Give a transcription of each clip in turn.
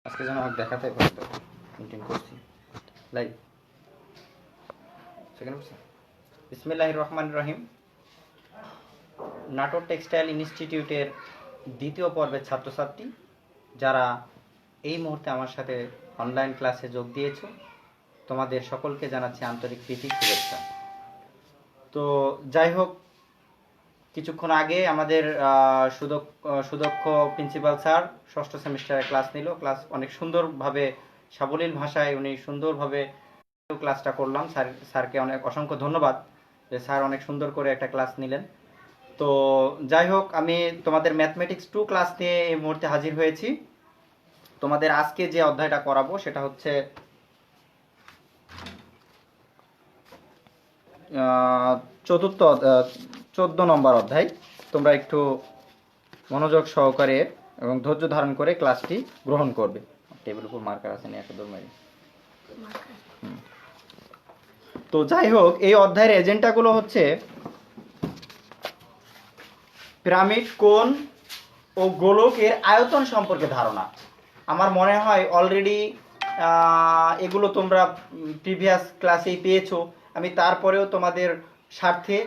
আজকে যেন আমাকে দেখাতে পারতো মিটিং করছি লাইভ সেকেন্ড বলছি বিসমিল্লাহির রহমানির রহিম। নাটোর টেক্সটাইল ইনস্টিটিউটের দ্বিতীয় পর্বের ছাত্রছাত্রী যারা এই মুহূর্তে আমার সাথে অনলাইন ক্লাসে যোগ দিয়েছ, তোমাদের সকলকে জানাচ্ছি আন্তরিক প্রীতি শুভেচ্ছা। তো যাই হোক, কিছুক্ষণ আগে আমাদের সুদক্ষ প্রিন্সিপাল স্যার ষষ্ঠ সেমিস্টারে ক্লাস নিল। ক্লাস অনেক সুন্দরভাবে সাবলীল ভাষায় উনি সুন্দরভাবে ক্লাসটা করলাম। স্যারকে অনেক অসংখ্য ধন্যবাদ যে স্যার অনেক সুন্দর করে একটা ক্লাস নিলেন। তো যাই হোক, আমি তোমাদের ম্যাথমেটিক্স 2 ক্লাস নিয়ে এই মুহূর্তে হাজির হয়েছি। তোমাদের আজকে যে অধ্যায়টা করাবো সেটা হচ্ছে চতুর্থ 14 নম্বর অধ্যায়। তোমরা একটু মনোযোগ সহকারে এবং ধৈর্য ধারণ করে ক্লাসটি গ্রহণ করবে। টেবিল উপর মার্কার আছে না, একটা দরমারি। তো যাই হোক, এই অধ্যায়ের এজেন্ডাগুলো হচ্ছে পিরামিড, কোণ ও গোলকের আয়তন সম্পর্কে ধারণা। আমার মনে হয় অলরেডি এগুলো তোমরা প্রিভিয়াস ক্লাসেই পেয়েছো। আমি তারপরেও তোমাদের স্বার্থে,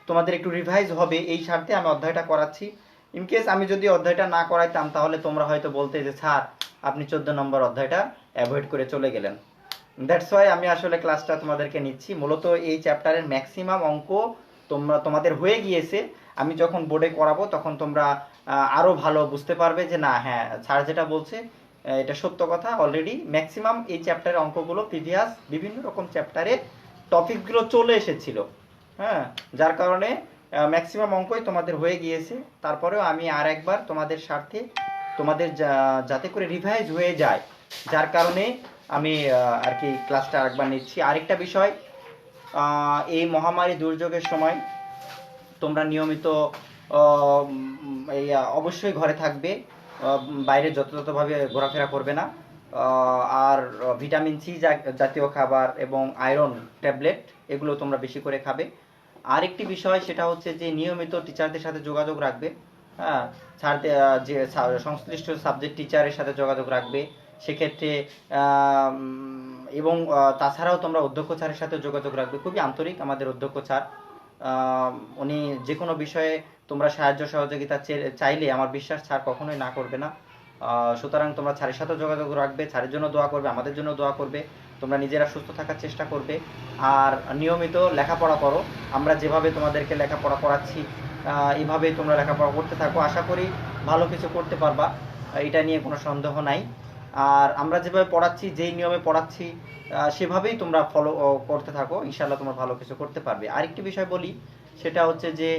তোমাদের একটু রিভাইজ হবে এই স্বার্থে আমি অধ্যায়টা করাচ্ছি। ইনকেস আমি যদি অধ্যায়টা না করাইতাম তাহলে তোমরা হয়তো বলতে যে স্যার আপনি 14 নম্বর অধ্যায়টা অ্যাভয়েড করে চলে গেলেন। দ্যাটস ওয়াই আমি আসলে ক্লাসটা তোমাদেরকে নিচ্ছি। মূলত এই চ্যাপ্টারের ম্যাক্সিমাম অঙ্ক তোমাদের হয়ে গিয়েছে। আমি যখন বোর্ডে করাবো তখন তোমরা আরও ভালো বুঝতে পারবে যে না, হ্যাঁ স্যার যেটা বলছে এটা সত্য কথা। অলরেডি ম্যাক্সিমাম এই চ্যাপ্টারের অঙ্কগুলো প্রিভিয়াস বিভিন্ন রকম চ্যাপ্টারে টপিকগুলো চলে এসেছিল, হ্যাঁ, যার কারণে ম্যাক্সিমাম অঙ্কই তোমাদের হয়ে গিয়েছে। তারপরেও আমি আর একবার তোমাদের স্বার্থে, তোমাদের যাতে করে রিভাইজ হয়ে যায়, যার কারণে আমি আর কি ক্লাসটা আরেকবার নিচ্ছি। আরেকটা বিষয়, এই মহামারী দুর্যোগের সময় তোমরা নিয়মিত এই অবশ্যই ঘরে থাকবে, বাইরে যথাযথভাবে ঘোরাফেরা করবে না। আর ভিটামিন সি জাতীয় খাবার এবং আয়রন ট্যাবলেট এগুলো তোমরা বেশি করে খাবে। আরেকটি বিষয় সেটা হচ্ছে যে নিয়মিত টিচারদের সাথে যোগাযোগ রাখবে। হ্যাঁ, যে সংশ্লিষ্ট সাবজেক্ট টিচারের সাথে যোগাযোগ রাখবে সেক্ষেত্রে, এবং তাছাড়াও তোমরা অধ্যক্ষ স্যারের সাথে যোগাযোগ রাখবে। খুবই আন্তরিক আমাদের অধ্যক্ষ স্যার, উনি যে কোনো বিষয়ে তোমরা সাহায্য সহযোগিতা চাইলে আমার বিশ্বাস স্যার কখনোই না করবে না। সুতরাং তোমরা স্যারের সাথে যোগাযোগ রাখবে, স্যারের জন্য দোয়া করবে, আমাদের জন্য দোয়া করবে। তোমরা নিজেরা সুস্থ থাকার চেষ্টা করবে আর নিয়মিত লেখাপড়া করো। আমরা যেভাবে তোমাদেরকে লেখাপড়া করাচ্ছি এইভাবেই তোমরা লেখাপড়া করতে থাকো। আশা করি ভালো কিছু করতে পারবা, এটা নিয়ে কোনো সন্দেহ নাই। আর আমরা যেভাবে পড়াচ্ছি, যেই নিয়মে পড়াচ্ছি সেভাবেই তোমরা ফলো করতে থাকো, ইনশাল্লাহ তোমরা ভালো কিছু করতে পারবে। আরেকটি বিষয় বলি, সেটা হচ্ছে যে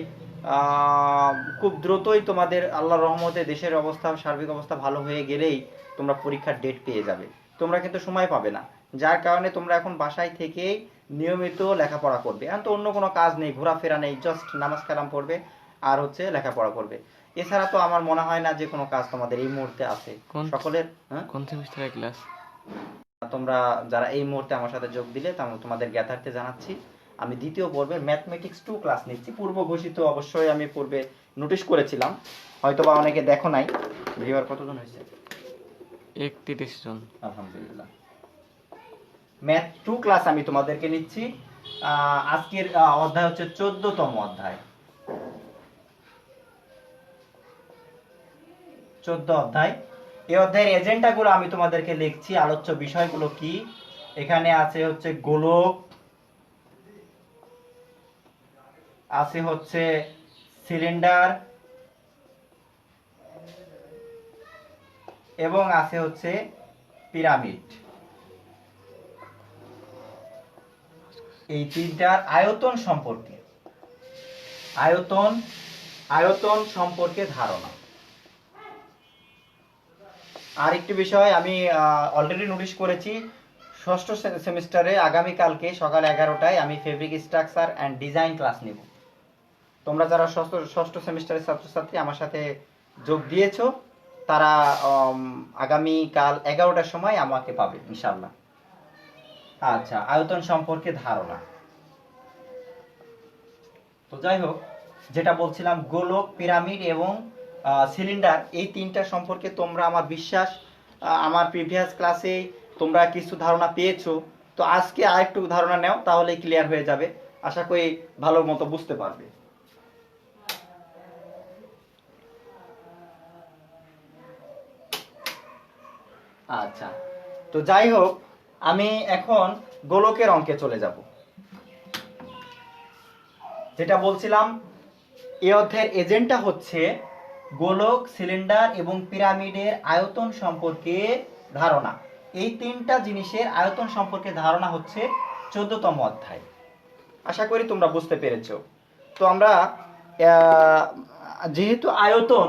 খুব দ্রুতই তোমাদের আল্লাহর রহমতে দেশের অবস্থা, সার্বিক অবস্থা ভালো হয়ে গেলেই তোমরা পরীক্ষার ডেট পেয়ে যাবে। তোমরা কিন্তু সময় পাবে না, যার কারণে তোমরা এখন বাসায় থেকেই নিয়মিত লেখাপড়া করবে। এখন তো অন্য কোনো কাজ নেই, ঘোরাফেরা নেই, জাস্ট নামাজ কালাম পড়বে আর হচ্ছে লেখাপড়া করবে। এছাড়া তো আমার মনে হয় না যে কোনো কাজ তোমাদের এই মুহূর্তে আছে সকলের। কোন সেমিস্টারের ক্লাস? তোমরা যারা এই মুহূর্তে আমার সাথে যোগ দিলে তোমাদের জ্ঞাতার্থে জানাচ্ছি আমি দ্বিতীয় পর্বের ম্যাথমেটিক্স 2 ক্লাস নিচ্ছি। পূর্ব ঘোষিত অবশ্যই আমি পূর্বে নোটিশ করেছিলাম, হয়তোবা অনেকে দেখো নাই। ভিউয়ার কতজন হয়েছে? 31 জন। আলহামদুলিল্লাহ। ম্যাথ 2 ক্লাস আমি তোমাদেরকে নিচ্ছি। আজকের অধ্যায় হচ্ছে 14তম অধ্যায়, 14 অধ্যায়। এই অধ্যায়ের এজেন্ডাগুলো আমি তোমাদেরকে লিখছি। আলোচ্য বিষয়গুলো কি? এখানে আছে হচ্ছে গোলক, আছে হচ্ছে সিলিন্ডার এবং আছে হচ্ছে পিরামিড। এই তিনটার আয়তন সম্পর্কে, আয়তন সম্পর্কে ধারণা। আরেকটি বিষয় আমি অলরেডি নোটিশ করেছি, ষষ্ঠ সেমিস্টারে আগামীকালকে সকাল 11টায় আমি fabric structure and design class নিব। তোমরা যারা ষষ্ঠ সেমিস্টারের ছাত্রছাত্রী আমার সাথে যোগ দিয়েছো তারা আগামীকাল 11টার সময় আমাকে পাবে ইনশাল্লাহ। আচ্ছা, আয়তন সম্পর্কে ধারণা। তো যাই হোক, যেটা বলছিলাম, গোলক, পিরামিড এবং সিলিন্ডার, এই তিনটা সম্পর্কে তোমরা আমার বিশ্বাস আমার প্রিভিয়াস ক্লাসে তোমরা কিছু ধারণা পেয়েছো, তো আজকে আরেকটু ধারণা নাও, তাহলে ক্লিয়ার হয়ে যাবে। আশা করি ভালো মতো বুঝতে পারবে। আচ্ছা, তো যাই হোক, আমি এখন গোলকের অঙ্কে চলে যাব। যেটা বলছিলাম, এই অধ্যায়ের এজেন্ডা হচ্ছে গোলক, সিলিন্ডার এবং পিরামিডের আয়তন সম্পর্কে ধারণা। এই তিনটা জিনিসের আয়তন সম্পর্কে ধারণা হচ্ছে 14তম অধ্যায়। আশা করি তোমরা বুঝতে পেরেছো। তো আমরা যেহেতু আয়তন,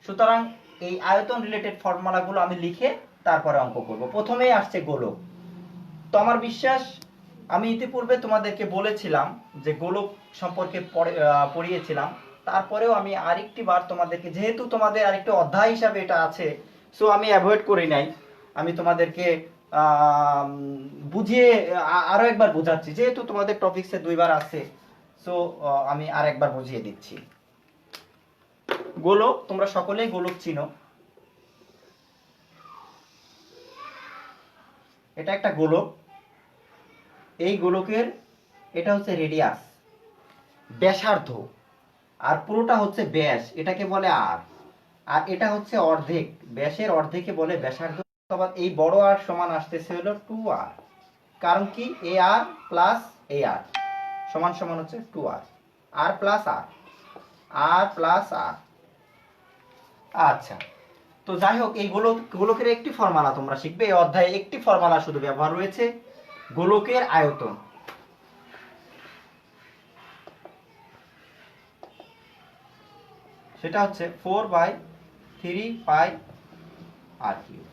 সুতরাং এই আয়তন রিলেটেড ফর্মুলাগুলো আমি লিখে তারপরে অঙ্ক করব। প্রথমেই আসছে গোলক। তো আমার বিশ্বাস, আমি ইতিপূর্বে তোমাদেরকে বলেছিলাম যে গোলক সম্পর্কে পড়িয়েছিলাম, তারপরেও আমি আরেকটি বার তোমাদেরকে, যেহেতু তোমাদের আরেকটি অধ্যায় হিসাবে এটা আছে, সো আমি অ্যাভয়েড করি নাই। আমি তোমাদেরকে বুঝিয়ে আরো একবার বোঝাচ্ছি, যেহেতু তোমাদের টপিকসে দুইবার আছে, সো আমি আর একবার বুঝিয়ে দিচ্ছি। গোলক, তোমরা সকলেই গোলক চিনো। এটা একটা গোলক। এই গোলকের এটা হচ্ছে রেডিয়াস, ব্যাসার্ধ, আর পুরোটা হচ্ছে ব্যাস, এটাকে বলে আর। আর এটা হচ্ছে অর্ধেক, ব্যাসের অর্ধেকে বলে ব্যাসার্ধ। আবার এই বড় আর সমান আসতেছে হলো 2r। কারণ কি, এ আর প্লাস এ আর সমান সমান হচ্ছে 2r, আর প্লাস আর, আর প্লাস আর। আচ্ছা, তো যাই হোক, এই গোলকের একটি ফর্মুলা তোমরা শিখবে। এই অধ্যায়ে একটি ফর্মুলা শুধু ব্যবহার রয়েছে, গোলকের আয়তন। সেটা হচ্ছে 4/3 আর কিউব।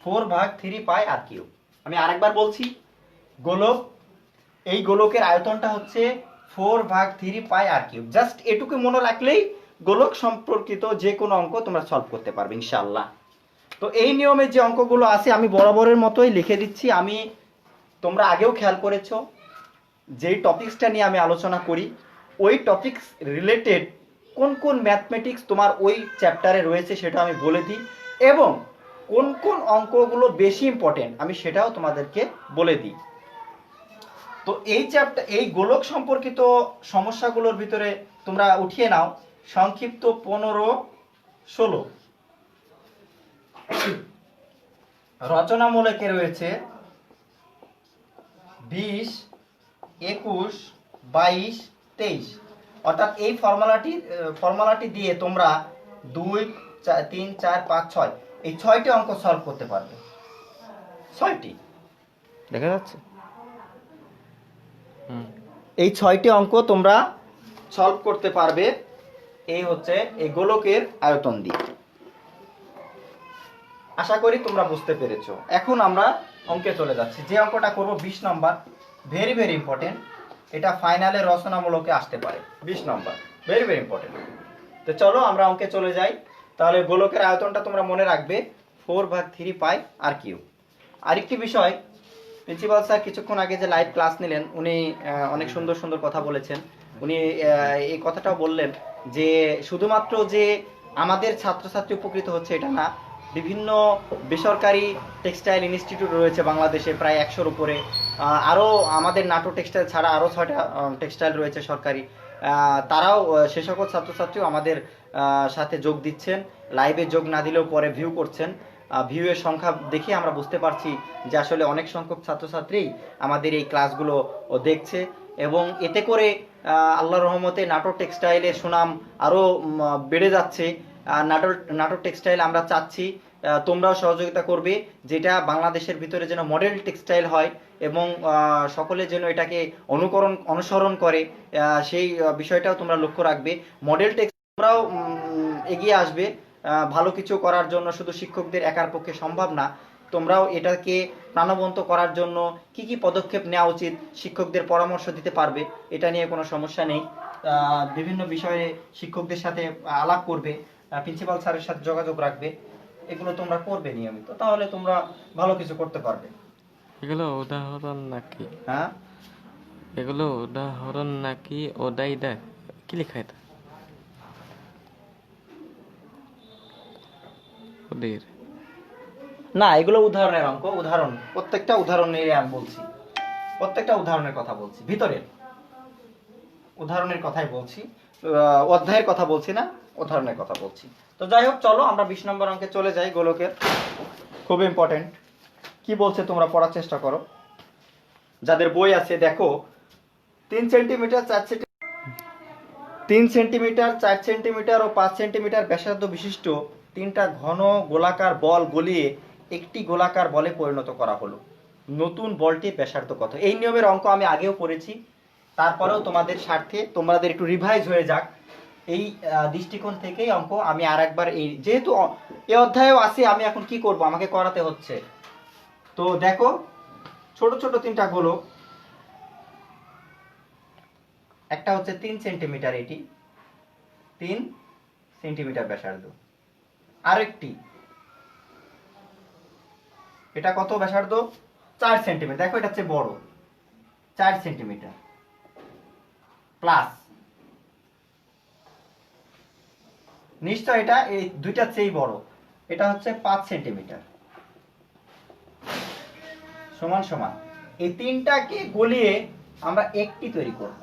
4/3 আর কিউব। আমি আরেকবার বলছি, গোলক, এই গোলকের আয়তনটা হচ্ছে 4/3 আর কিউব। জাস্ট এটুকু মনে রাখলেই গোলক সম্পর্কিত যে কোনো অঙ্ক তোমরা সলভ করতে পারবে ইনশাআল্লাহ। তো এই নিয়মে যে অঙ্কগুলো আছে আমি বরাবরের মতোই লিখে দিচ্ছি। আমি, তোমরা আগেও খেয়াল করেছো, যেই টপিকসটা নিয়ে আমি আলোচনা করি, ওই টপিকস রিলেটেড কোন কোন ম্যাথমেটিক্স তোমার ওই চ্যাপ্টারে রয়েছে সেটা আমি বলে দিই, এবং কোন কোন অঙ্কগুলো বেশি ইম্পর্টেন্ট আমি সেটাও তোমাদেরকে বলে দিই। তো এই চ্যাপ্টার, এই গোলক সম্পর্কিত সমস্যাগুলোর ভিতরে তোমরা উঠিয়ে নাও সংক্ষিপ্ত 15-16, রচনামূলকে রয়েছে 20, 21, 22, 23। অর্থাৎ এই ফর্মুলাটি দিয়ে তোমরা 2, 3, 4, 5, 6 এই 6টি অঙ্ক সলভ করতে পারবে। 6টি দেখা যাচ্ছে। এই 6টি অঙ্ক তোমরা সলভ করতে পারবে, এই হচ্ছে এই গোলকের আয়তন দিয়ে। আশা করি তোমরা বুঝতে পেরেছো। এখন আমরা অঙ্কে চলে যাচ্ছি। যে অঙ্কটা করব 20 নম্বর, ভেরি ভেরি ইম্পর্টেন্ট। এটা ফাইনালে রচনামূলকে আসতে পারে। 20 নম্বর, ভেরি ভেরি ইম্পর্টেন্ট। তো চলো আমরা অঙ্কে চলে যাই। তাহলে গোলকের আয়তনটা তোমরা মনে রাখবে 4/3 আর কিউব। আরেকটি বিষয়, প্রিন্সিপাল স্যার কিছুক্ষণ আগে যে লাইভ ক্লাস নিলেন, উনি অনেক সুন্দর সুন্দর কথা বলেছেন। উনি এই কথাটাও বললেন যে শুধুমাত্র যে আমাদের ছাত্রছাত্রী উপকৃত হচ্ছে এটা না, বিভিন্ন বেসরকারি টেক্সটাইল ইনস্টিটিউট রয়েছে বাংলাদেশে প্রায় 100-র উপরে। আরও আমাদের নাটোর টেক্সটাইল ছাড়া আরও 6টা টেক্সটাইল রয়েছে সরকারি। তারাও, সে সকল ছাত্রছাত্রীও আমাদের সাথে যোগ দিচ্ছেন, লাইভে যোগ না দিলেও পরে ভিউ করছেন। ভিউয়ের সংখ্যা দেখে আমরা বুঝতে পারছি যে আসলে অনেক সংখ্যক ছাত্রছাত্রী আমাদের এই ক্লাসগুলো দেখছে, এবং এতে করে আল্লাহর রহমতে নাটোর টেক্সটাইলের সুনাম আরও বেড়ে যাচ্ছে। নাটোর টেক্সটাইল আমরা চাচ্ছি তোমরাও সহযোগিতা করবে, যেটা বাংলাদেশের ভিতরে যেন মডেল টেক্সটাইল হয়, এবং সকলে যেন এটাকে অনুসরণ করে, সেই বিষয়টাও তোমরা লক্ষ্য রাখবে। মডেল টেক্সটাইল তোমরাও এগিয়ে আসবে ভালো কিছু করার জন্য। শুধু শিক্ষকদের একার পক্ষে সম্ভব না, তোমরাও এটাকে প্রাণবন্ত করার জন্য কি কি পদক্ষেপ নেওয়া উচিত শিক্ষকদের পরামর্শ দিতে পারবে, এটা নিয়ে কোনো সমস্যা নেই। বিভিন্ন বিষয়ে শিক্ষকদের সাথে আলাপ করবে, প্রিন্সিপাল স্যারের সাথে যোগাযোগ রাখবে, এগুলো তোমরা করবে নিয়মিত, তাহলে তোমরা ভালো কিছু করতে পারবে। এগুলো উদাহরণ নাকি? হ্যাঁ, এগুলো উদাহরণ নাকি ওদাইদা? কি লেখা এটা? ওদের? না, এগুলো উদাহরণের অঙ্ক, উদাহরণ, প্রত্যেকটা উদাহরণের আমি বলছি, প্রত্যেকটা উদাহরণের কথা বলছি, ভিতরের উদাহরণের কথাই বলছি, অধ্যায়ের কথা বলছি না, উদাহরণের কথা বলছি। তো যাই হোক, চলো আমরা 20 নম্বর অঙ্কে চলে যাই। গোলকের খুব ইম্পর্টেন্ট। কি বলছে তোমরা পড়ার চেষ্টা করো, যাদের বই আছে দেখো। 3 সেন্টিমিটার 4 সেন্টিমিটার ও 5 সেন্টিমিটার ব্যাসার্ধ বিশিষ্ট তিনটা ঘন গোলাকার বল গলিয়ে একটি গোলাকার বলে পরিণত করা হলো। নতুন বলটির ব্যাসার্ধ কত? এই নিয়মের অঙ্ক আমি আগেও পড়েছি, তারপরেও তোমাদের স্বার্থে তোমাদের একটু রিভাইজ হয়ে যাক, এই দৃষ্টিকোণ থেকেই অঙ্ক আমি আর একবার, এই যেহেতু এই অধ্যায়েও আছে, আমি এখন কি করব, আমাকে করাতে হচ্ছে। তো দেখো, ছোট ছোট তিনটা গোলক, একটা হচ্ছে 3 সেন্টিমিটার, এটি 3 সেন্টিমিটার ব্যাসার্ধ। আরেকটি, এটা কত ব্যাসার্ধ? 4 সেন্টিমিটার। দেখো এটা হচ্ছে বড়, 4 সেন্টিমিটার প্লাস, নিশ্চয় এটা এই দুইটার চেয়েই বড়, এটা হচ্ছে 5 সেন্টিমিটার। সমান সমান এই তিনটাকে গলিয়ে আমরা একটি তৈরি করব।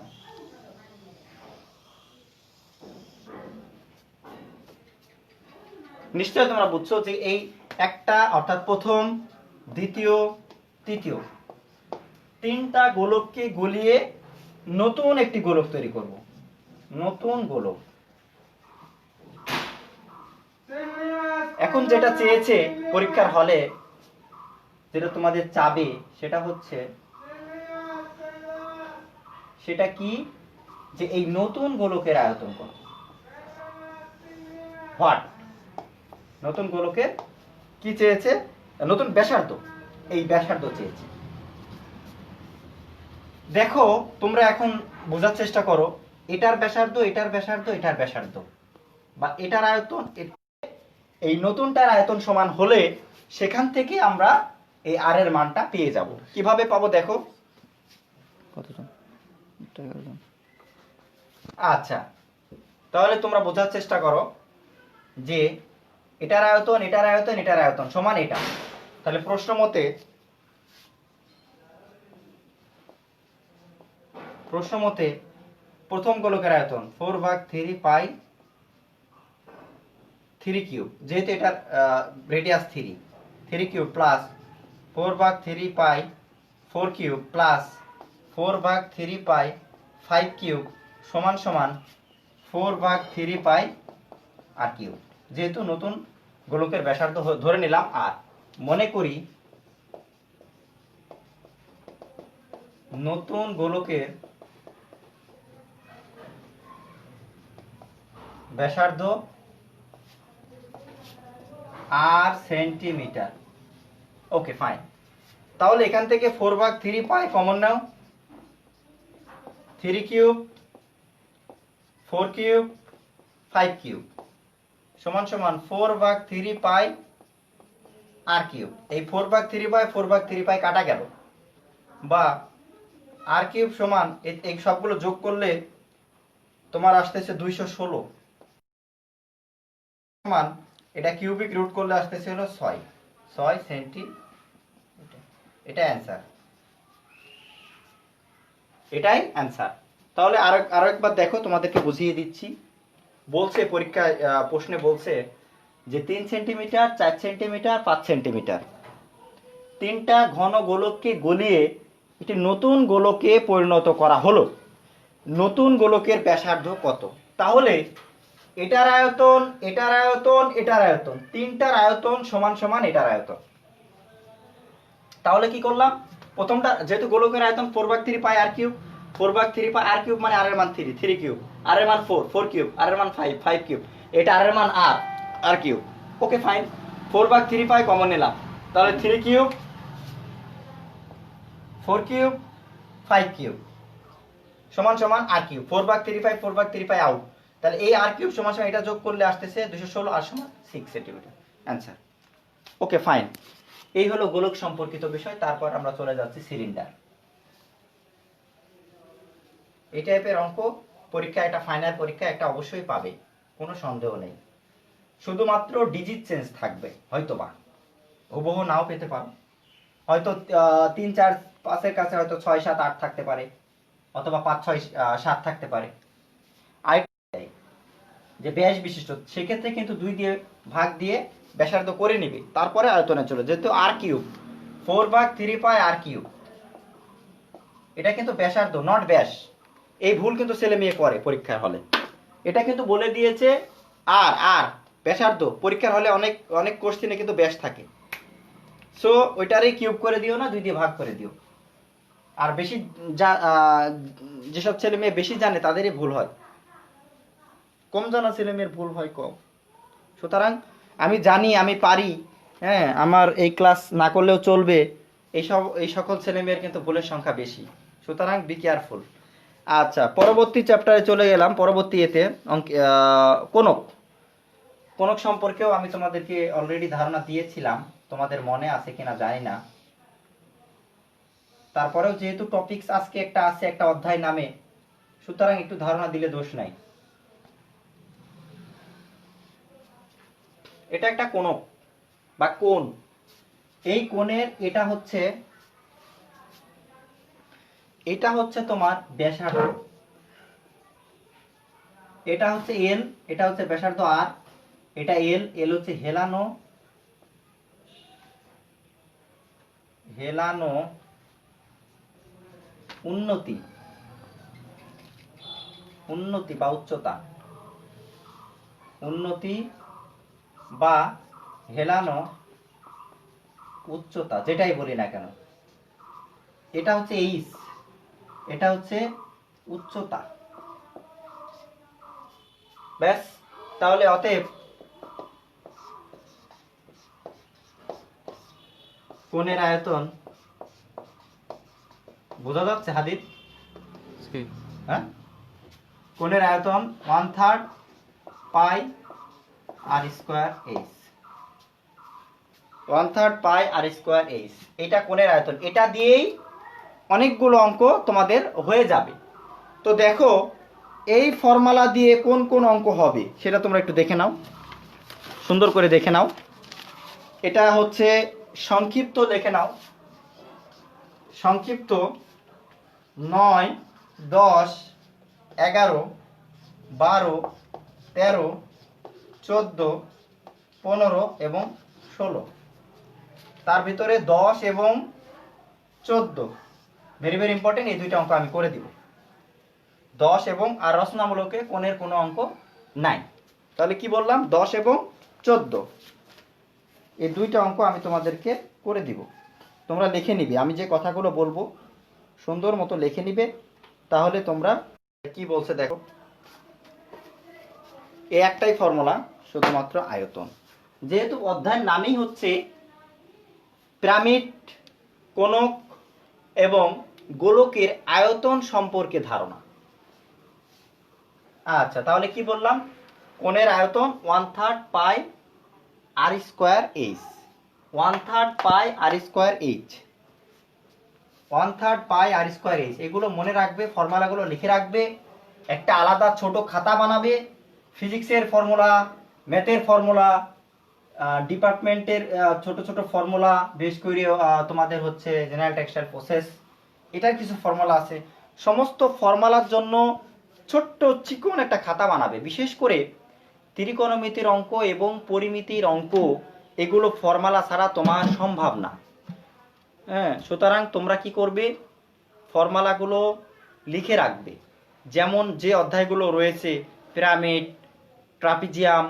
নিশ্চয় তোমরা বুঝছো যে এই একটা, অর্থাৎ প্রথম, দ্বিতীয়, তৃতীয়, তিনটা গোলককে গলিয়ে নতুন একটি গোলক তৈরি করব। নতুন গোলক। এখন যেটা চেয়েছে পরীক্ষার হলে, যেটা তোমাদের চাবে, সেটা হচ্ছে, সেটা কি, যে এই নতুন গোলকের আয়তন কত। হোয়াট, নতুন গোলকের কি চেয়েছে? নতুন ব্যাসার্ধ, এই ব্যাসার্ধ চেয়েছে। দেখো তোমরা এখন বোঝার চেষ্টা করো, এটার ব্যাসার্ধ, এটার ব্যাসার্ধ, এটার ব্যাসার্ধ, বা এটার আয়তন, এই নতুনটার আয়তন সমান হলে সেখান থেকে আমরা এই আর এর মানটা পেয়ে যাব। কিভাবে পাবো দেখো। কতটা? আচ্ছা, তাহলে তোমরা বোঝার চেষ্টা করো যে এটার আয়তন, এটার আয়তন, এটার আয়তন সমান এটা। তাহলে প্রশ্ন মতে প্রথম গোলকের আয়তন 4/3 পাই 3 কিউব, যেহেতু এটার রেডিয়াস 3 কিউব প্লাস 4/3 পাই 4 কিউব প্লাস 4/3 পাই 5 কিউব সমান সমান 4/3 পাই আর কিউব। যেহেতু নতুন গোলকের ব্যাসার্ধ ধরে নিলাম আর, মনে করি নতুন গোলকের ব্যাসার্ধ আর সেন্টিমিটার। Okay fine. তাহলে এখান থেকে 4/3 পাই কমন নাও, 3 কিউব 4 কিউব 5 কিউব সমান সমান 4/3 পাই আর কিউব। এই 4/3 পাই 4/3 পাই কাটা গেল, বা আর কিউব সমান এই সবগুলো যোগ করলে তোমার আসতেছে 216, সমান এটা কিউবিক রুট করলে আসতেছে হলো 6 সেন্টিমিটার। এটা অ্যান্সার, এটাই অ্যান্সার। তাহলে আরো একবার দেখো, তোমাদেরকে বুঝিয়ে দিচ্ছি। বলছে পরীক্ষায়, প্রশ্নে বলছে যে 3 সেন্টিমিটার, 4 সেন্টিমিটার, 5 সেন্টিমিটার তিনটা ঘন গোলককে গলিয়ে একটি নতুন গোলকে পরিণত করা হলো। নতুন গোলকের ব্যাসার্ধ কত? তাহলে এটার আয়তন, এটার আয়তন, এটার আয়তন, তিনটার আয়তন সমান সমান এটার আয়তন। তাহলে কি করলাম, প্রথমটা, যেহেতু গোলকের আয়তন 4/3 পাই আর কিউব, 4/3 পাই আর কিউব মানে আর এর মান 3 কিউব, আর এর মান 4 কিউব, আর এর মান 5 কিউব, এটা আর এর মান r cube. Okay fine, 4/3 pi common নিলাম, তাহলে 3 কিউব 4 কিউব 5 কিউব সমান সমান আর কিউব। 4/3 পাই 4/3 পাই আউট, তাহলে এই আর কিউব সমান সমান এটা যোগ করলে আসতেছে 216 আর সমান 6 সেন্টিমিটার। অ্যান্সার। ওকে ফাইন, এই হলো গোলক সম্পর্কিত বিষয়। তারপর আমরা চলে যাচ্ছি সিলিন্ডার। এই টাইপের অঙ্ক পরীক্ষা, একটা ফাইনাল পরীক্ষা একটা অবশ্যই পাবে, কোনো সন্দেহ নেই। শুধুমাত্র ডিজিট চেঞ্জ থাকবে, হয়তোবা হুবহু নাও পেতে পারো, হয়তো 3 4 5-এর কাছে হয়তো 6 7 8 থাকতে পারে, অথবা 5 6 7 থাকতে পারে। আরেকটাই যে ব্যাস বিশিষ্ট, সেক্ষেত্রে কিন্তু 2 দিয়ে ভাগ দিয়ে ব্যাসার্ধ করে নিবে, তারপরে আয়তনে চলে, যেহেতু আর কিউব 4/3π আর কিউব, এটা কিন্তু ব্যাসার্ধ নট ব্যাস। এই ভুল কিন্তু ছেলে মেয়ে করে পরীক্ষার হলে, এটা কিন্তু বলে দিয়েছে আর আর ব্যাসার্ধ। পরীক্ষার হলে অনেক অনেক কোশ্চেনে কিন্তু ব্যাস থাকে, সো ওইটারই কিউব করে দিও না, 2 দিয়ে ভাগ করে দিও। আর বেশি যেসব ছেলে মেয়ে বেশি জানে তাদেরই ভুল হয়, কম জানা ছেলে মেয়ের ভুল হয় কম। সুতরাং আমি জানি, আমি পারি, হ্যাঁ, আমার এই ক্লাস না করলেও চলবে, এই সকল ছেলে মেয়ের কিন্তু ভুলের সংখ্যা বেশি। সুতরাং বি কেয়ারফুল। আচ্ছা, পরবর্তী চ্যাপ্টারে চলে গেলাম। পরবর্তী এতে কোনক কোনক সম্পর্কেও আমি তোমাদেরকে অলরেডি ধারণা দিয়েছিলাম, তোমাদের মনে আছে কিনা জানি না। তারপরেও যেহেতু টপিকস আজকে একটা আছে, একটা অধ্যায় নামে, সুতরাং একটু ধারণা দিলে দোষ নাই। এটা একটা কোণক বা কোণ। এই কোণের এটা হচ্ছে তোমার ব্যাসার্ধ, এটা হচ্ছে এল, এটা হচ্ছে ব্যাসার্ধ আর, এটা এল, এল হচ্ছে হেলানো উন্নতি বা উচ্চতা, উন্নতি বা হেলানো উচ্চতা, যেটাই বলি না কেন। এটা হচ্ছে এইচ, এটা হচ্ছে উচ্চতা। ব্যাস, তাহলে অতএব কোণের আয়তন বোঝা যাচ্ছে হাদিদ? হ্যাঁ, কোণের আয়তন 1/3 পাই আর স্কয়ার এইচ, 1/3 পাই আর স্কয়ার এইচ, এটা কোণের আয়তন। এটা দিয়েই অনেকগুলো অঙ্ক তোমাদের হয়ে যাবে। তো দেখো, এই ফর্মুলা দিয়ে কোন কোন অঙ্ক হবে সেটা তোমরা একটু দেখে নাও, সুন্দর করে দেখে নাও। এটা হচ্ছে সংক্ষিপ্ত, দেখে নাও। সংক্ষিপ্ত 9 10 11 12 13 14 15 এবং 16, তার ভিতরে 10 এবং 14 ভেরি ভেরি ইম্পর্টেন্ট। এই দুইটা অঙ্ক আমি করে দিব, 10 এবং আর রচনামূলকে কোণের কোনো অঙ্ক নাই। তাহলে কি বললাম, 10 এবং 14, এই দুইটা অঙ্ক আমি তোমাদেরকে করে দিব। তোমরা লিখে নিবে, আমি যে কথাগুলো বলবো সুন্দর মতো লিখে নিবে, তাহলে তোমরা কি বলছে দেখো। এই একটাই ফর্মুলা, শুধুমাত্র আয়তন। যেহেতু অধ্যায়ের নামই হচ্ছে পিরামিড, কোণক এবং গোলকের আয়তন সম্পর্কে ধারণা। আচ্ছা, তাহলে কি বললাম, কোণের আয়তন 1/3 পাই আর স্কয়ার এইচ, 1/3 পাই আর স্কয়ার এইচ, 1/3 পাই আর স্কয়ার এইচ। এগুলো মনে রাখবে, ফর্মুলাগুলো লিখে রাখবে, একটা আলাদা ছোট খাতা বানাবে। ফিজিক্সের ফর্মুলা, ম্যাথের ফর্মুলা, ডিপার্টমেন্টের ছোট ছোট ফর্মুলা, বেশ করে তোমাদের হচ্ছে জেনারেল টেক্সটাইল প্রসেস, এটার কিছু ফর্মুলা আছে। সমস্ত ফর্মুলার জন্য ছোট্ট চিকন একটা খাতা বানাবে। বিশেষ করে ত্রিকোণমিতির অঙ্ক এবং পরিমিতির অঙ্ক, এগুলো ফর্মুলা ছাড়া তোমার সম্ভব না। হ্যাঁ, সুতরাং তোমরা কি করবে, ফর্মুলাগুলো লিখে রাখবে। যেমন যে অধ্যায়গুলো রয়েছে, পিরামিড, ট্রাপিজিয়াম,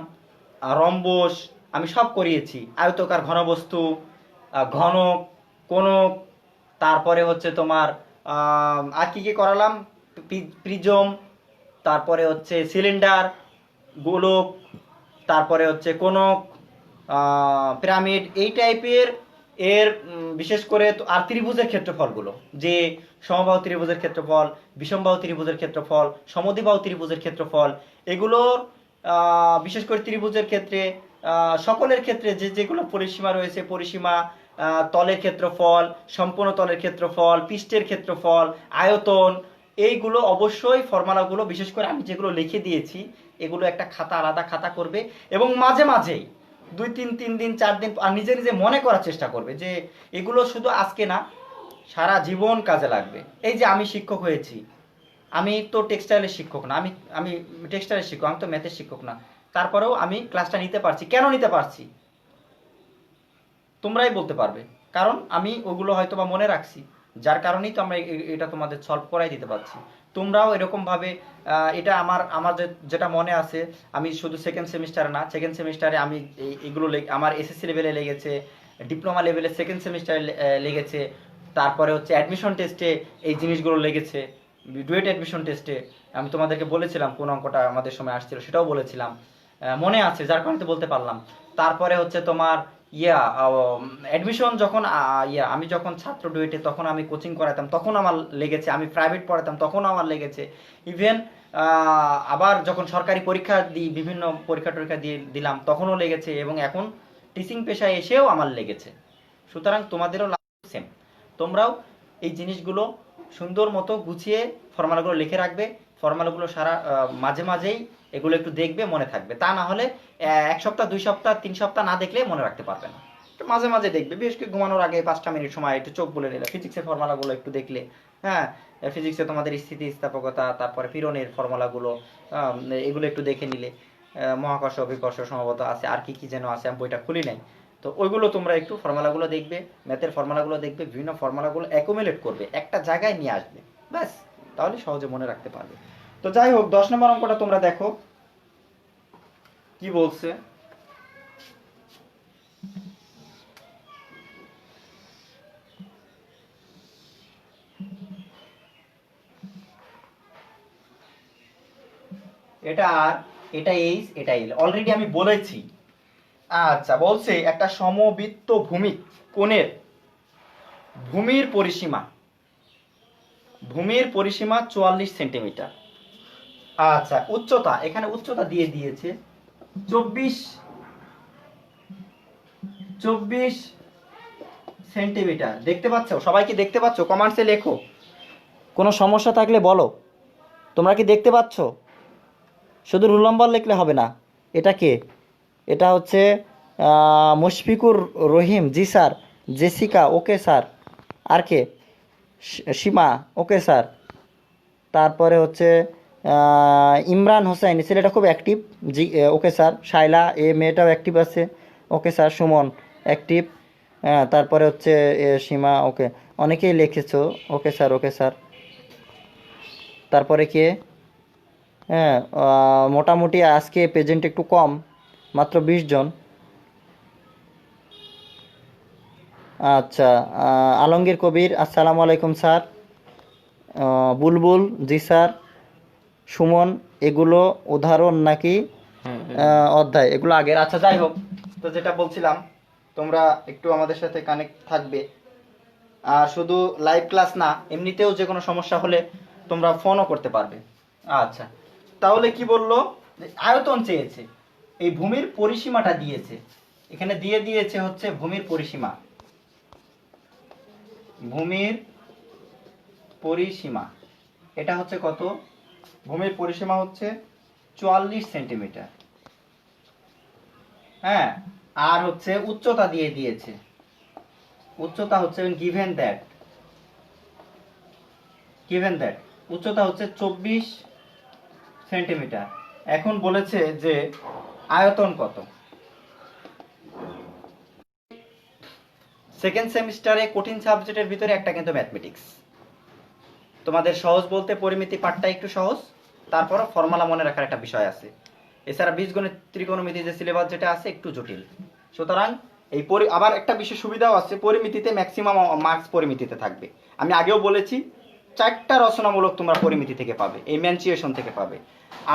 রম্বস, আমি সব করিয়েছি। আয়তকার ঘনবস্তু, ঘনক, কোণক, তারপরে হচ্ছে তোমার আর কি কি করালাম, প্রিজম, তারপরে হচ্ছে সিলিন্ডার, গোলক, তারপরে হচ্ছে কোণক, পিরামিড, এই টাইপের। এর বিশেষ করে আর ত্রিভুজের ক্ষেত্রফলগুলো, যে সমবাহু ত্রিভুজের ক্ষেত্রফল, বিষমবাহু ত্রিভুজের ক্ষেত্রফল, সমদ্বিবাহু ত্রিভুজের ক্ষেত্রফল, এগুলোর বিশেষ করে ত্রিভুজের ক্ষেত্রে সকলের ক্ষেত্রে যেগুলো পরিসীমা রয়েছে, পরিসীমা, তলের ক্ষেত্রফল, সম্পূর্ণ তলের ক্ষেত্রফল, পৃষ্ঠের ক্ষেত্রফল, আয়তন, এইগুলো অবশ্যই ফর্মুলাগুলো, বিশেষ করে আমি যেগুলো লিখে দিয়েছি এগুলো একটা খাতা, আলাদা খাতা করবে এবং মাঝে মাঝেই 2-3 দিন 4 দিন আর নিজে নিজে মনে করার চেষ্টা করবে যে এগুলো শুধু আজকে না, সারা জীবন কাজে লাগবে। এই যে আমি শিক্ষক হয়েছি, আমি তো টেক্সটাইলের শিক্ষক না, আমি আমি টেক্সটাইলের শিক্ষক, আমি তো ম্যাথের শিক্ষক না, তারপরেও আমি ক্লাসটা নিতে পারছি। কেন নিতে পারছি তোমরাই বলতে পারবে, কারণ আমি ওগুলো হয়তো বা মনে রাখছি, যার কারণেই তো আমরা এটা তোমাদের সলভ করাই দিতে পারছি। তোমরাও এরকম ভাবে এটা আমার যেটা মনে আছে, আমি শুধু সেকেন্ড সেমিস্টারে না, সেকেন্ড সেমিস্টারে আমি এগুলো আমার এসএসসি লেভেলে লেগেছে, ডিপ্লোমা লেভেলে সেকেন্ড সেমিস্টারে লেগেছে, তারপরে হচ্ছে অ্যাডমিশন টেস্টে এই জিনিসগুলো লেগেছে, ডুয়েট অ্যাডমিশন টেস্টে আমি তোমাদেরকে বলেছিলাম কোন অঙ্কটা আমাদের সময় আসছিল, সেটাও বলেছিলাম, মনে আছে, যার কারণে তো বলতে পারলাম। তারপরে হচ্ছে তোমার অ্যাডমিশন যখন আমি যখন ছাত্র ডুয়েটে তখন আমি কোচিং করাতাম, তখন আমার লেগেছে, আমি প্রাইভেট পড়াতাম তখন আমার লেগেছে, ইভেন আবার যখন সরকারি পরীক্ষা দিই, বিভিন্ন পরীক্ষা টরীক্ষা দিয়ে দিলাম তখনও লেগেছে, এবং এখন টিচিং পেশায় এসেও আমার লেগেছে। সুতরাং তোমাদেরও সেম, তোমরাও এই জিনিসগুলো সুন্দর মতো গুছিয়ে ফর্মুলাগুলো লিখে রাখবে। ফর্মুলাগুলো সারা মাঝে মাঝেই এগুলো একটু দেখবে, মনে থাকবে। তা না হলে 1 সপ্তাহ 2 সপ্তাহ 3 সপ্তাহ না দেখলে মনে রাখতে পারবে না। একটু মাঝে মাঝে দেখবে, বিশেষ করে ঘুমানোর আগে 5টা মিনিট সময় একটু চোখ বলে নিলে ফিজিক্সের ফর্মুলাগুলো একটু দেখলে, হ্যাঁ, ফিজিক্সে তোমাদের স্থিতিস্থাপকতা, তারপরে পীড়নের ফর্মুলাগুলো, এগুলো একটু দেখে নিলে, মহাকর্ষ অভিকর্ষ সম্ভবত আছে, আর কি কি যেন আছে, আমি বইটা খুলি নাই, তো ওইগুলো তোমরা একটু ফর্মুলাগুলো দেখবে, ম্যাথের ফর্মুলাগুলো দেখবে, বিভিন্ন ফর্মুলাগুলো অ্যাকুমুলেট করবে, একটা জায়গায় নিয়ে আসবে, ব্যাস, তাহলে সহজে মনে রাখতে পারবে। তো যাই হোক, 10 নম্বর অঙ্কটা তোমরা দেখো কি বলছে। এটা আর এটা এইচ, এটা এল, অলরেডি আমি বলেছি। আচ্ছা, বলছে একটা সমবৃত্ত ভূমি কোণের ভূমির পরিসীমা 44 সেন্টিমিটার। আচ্ছা, উচ্চতা, এখানে উচ্চতা দিয়ে দিয়েছে 24 সেন্টিমিটার। দেখতে পাচ্ছ? সবাই কি দেখতে পাচ্ছ? কমেন্টসে লেখো, কোনো সমস্যা থাকলে বলো। তোমরা কি দেখতে পাচ্ছ? শুধু রুল নম্বর লিখলে হবে না। এটা কে? এটা হচ্ছে মুশফিকুর রহিম, জি স্যার। Jessica, okay sir. আর কে? Seema, okay sir. তারপরে হচ্ছে ইমরান হোসেন, ছেলেটা খুব অ্যাক্টিভ, জি ওকে স্যার। শাইলা, মেয়েটাও অ্যাক্টিভ আছে, ওকে স্যার। সুমন অ্যাক্টিভ। তারপরে হচ্ছে সীমা, ওকে। অনেকেই লিখেছো, ওকে স্যার, ওকে স্যার। তারপরে কে? হ্যাঁ, মোটামুটি আজকে প্রেজেন্ট একটু কম, মাত্র 20 জন। আচ্ছা, আলমগীর কবির, আসসালামু আলাইকুম স্যার। বুলবুল, জি স্যার। সুমন, এগুলো উদাহরণ নাকি অধ্যায়? এগুলো আগের। আচ্ছা, যাই হোক, তো যেটা বলছিলাম, তোমরা একটু আমাদের সাথে কানেক্ট থাকবে, আর শুধু লাইভ ক্লাস না, এমনিতেও যে কোনো সমস্যা হলে তোমরা ফোনও করতে পারবে। আচ্ছা, তাহলে কি বললো? আয়তন চেয়েছে, এই ভূমির পরিসীমাটা দিয়েছে, এখানে দিয়ে দিয়েছে হচ্ছে ভূমির পরিসীমা। ভূমির পরিসীমা এটা হচ্ছে কত? ভূমির পরিসীমা হচ্ছে 44 সেন্টিমিটার। হ্যাঁ, আর হচ্ছে উচ্চতা দিয়ে দিয়েছে, উচ্চতা হচ্ছে গিভেন দ্যাট উচ্চতা হচ্ছে 24 সেন্টিমিটার। এখন বলেছে যে আয়তন কত। সেকেন্ড সেমিস্টারে কঠিন সাবজেক্টের ভিতরে একটা কিন্তু ম্যাথমেটিক্স। তোমাদের সহজ বলতে পরিমিতি পাঠটা একটু সহজ, তারপরও ফর্মুলা মনে রাখার একটা বিষয় আছে। এছাড়া বীজগণিত, ত্রিকোণমিতি যে সিলেবাস যেটা আছে একটু জটিল। সুতরাং এই আবার একটা বিশেষ সুবিধাও আছে, পরিমিতিতে ম্যাক্সিমাম মার্কস পরিমিতিতে থাকবে। আমি আগেও বলেছি 4টা রচনামূলক তোমরা পরিমিতি থেকে পাবে, এই ম্যানচুয়েশন থেকে পাবে।